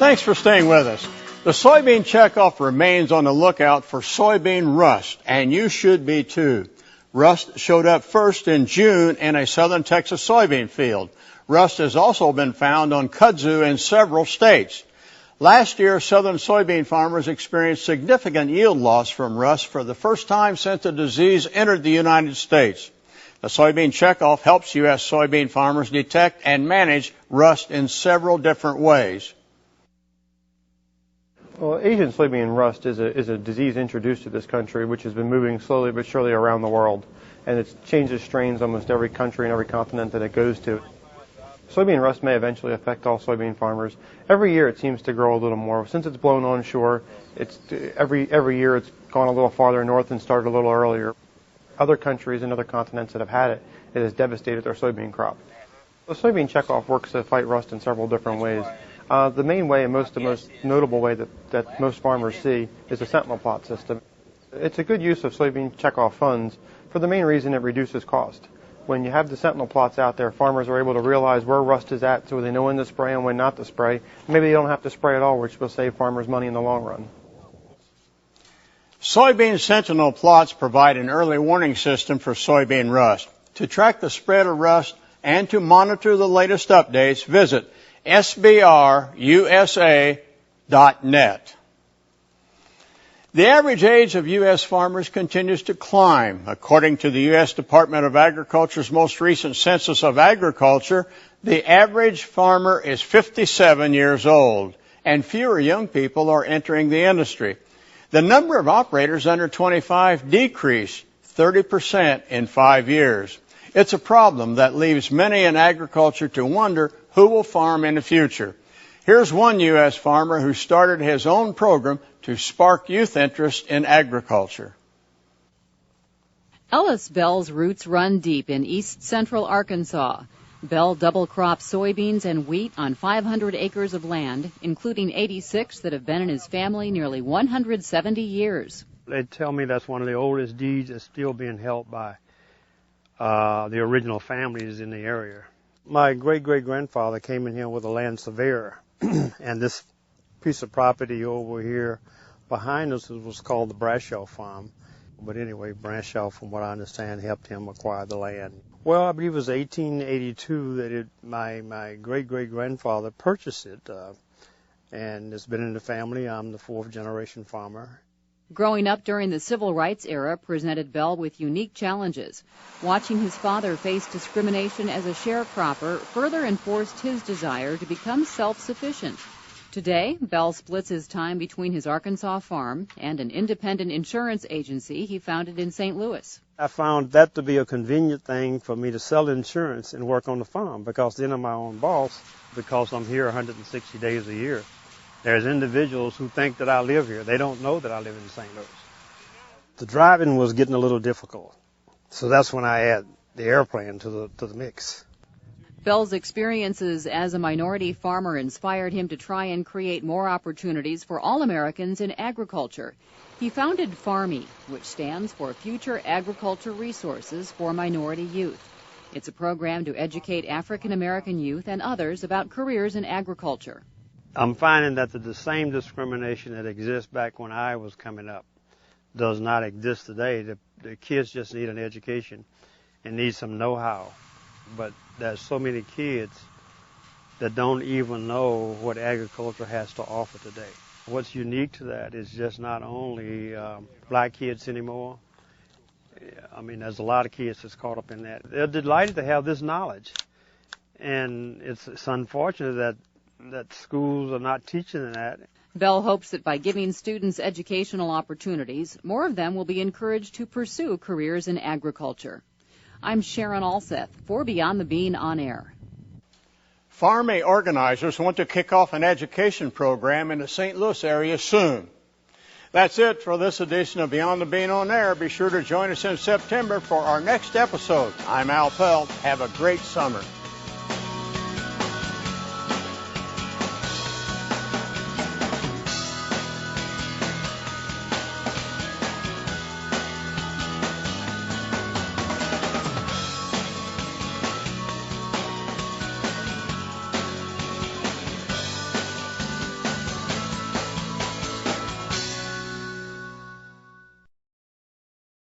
Thanks for staying with us. The soybean checkoff remains on the lookout for soybean rust, and you should be too. Rust showed up first in June in a southern Texas soybean field. Rust has also been found on kudzu in several states. Last year, southern soybean farmers experienced significant yield loss from rust for the first time since the disease entered the United States. The soybean checkoff helps U.S. soybean farmers detect and manage rust in several different ways. Well, Asian soybean rust is a disease introduced to this country, which has been moving slowly but surely around the world. And it changes strains almost every country and every continent that it goes to. Soybean rust may eventually affect all soybean farmers. Every year it seems to grow a little more. Since it's blown onshore, every year it's gone a little farther north and started a little earlier. Other countries and other continents that have had it, it has devastated their soybean crop. The soybean checkoff works to fight rust in several different ways. The main way and the most notable way that most farmers see is the sentinel plot system. It's a good use of soybean checkoff funds for the main reason it reduces cost. When you have the sentinel plots out there, farmers are able to realize where rust is at so they know when to spray and when not to spray. Maybe they don't have to spray at all, which will save farmers money in the long run. Soybean sentinel plots provide an early warning system for soybean rust. To track the spread of rust and to monitor the latest updates, visit sbrusa.net. The average age of U.S. farmers continues to climb. According to the U.S. Department of Agriculture's most recent census of agriculture, the average farmer is 57 years old, and fewer young people are entering the industry. The number of operators under 25 decreased 30% in 5 years. It's a problem that leaves many in agriculture to wonder who will farm in the future. Here's one U.S. farmer who started his own program to spark youth interest in agriculture. Ellis Bell's roots run deep in east central Arkansas. Bell double crops soybeans and wheat on 500 acres of land, including 86 that have been in his family nearly 170 years. They tell me that's one of the oldest deeds that's still being held by the original families in the area. My great-great-grandfather came in here with a land surveyor, and this piece of property over here behind us was called the Brashaw Farm. But anyway, Brashaw, from what I understand, helped him acquire the land. Well, I believe it was 1882 that my great-great-grandfather purchased it, and it's been in the family. I'm the fourth generation farmer. Growing up during the civil rights era presented Bell with unique challenges. Watching his father face discrimination as a sharecropper further enforced his desire to become self-sufficient. Today, Bell splits his time between his Arkansas farm and an independent insurance agency he founded in St. Louis. I found that to be a convenient thing for me to sell insurance and work on the farm, because then I'm my own boss, because I'm here 160 days a year. There's individuals who think that I live here. They don't know that I live in St. Louis. The driving was getting a little difficult, so that's when I add the airplane to the mix. Bell's experiences as a minority farmer inspired him to try and create more opportunities for all Americans in agriculture. He founded FARMY, which stands for Future Agriculture Resources for Minority Youth. It's a program to educate African American youth and others about careers in agriculture. I'm finding that the same discrimination that exists back when I was coming up does not exist today. The kids just need an education and need some know-how. But there's so many kids that don't even know what agriculture has to offer today. What's unique to that is just not only black kids anymore. I mean, there's a lot of kids that's caught up in that. They're delighted to have this knowledge. And it's unfortunate that schools are not teaching that. Bell hopes that by giving students educational opportunities, more of them will be encouraged to pursue careers in agriculture. I'm Sharon Alseth for Beyond the Bean on Air. FARMY organizers want to kick off an education program in the St. Louis area soon. That's it for this edition of Beyond the Bean on Air. Be sure to join us in September for our next episode. I'm Al Pelt. Have a great summer.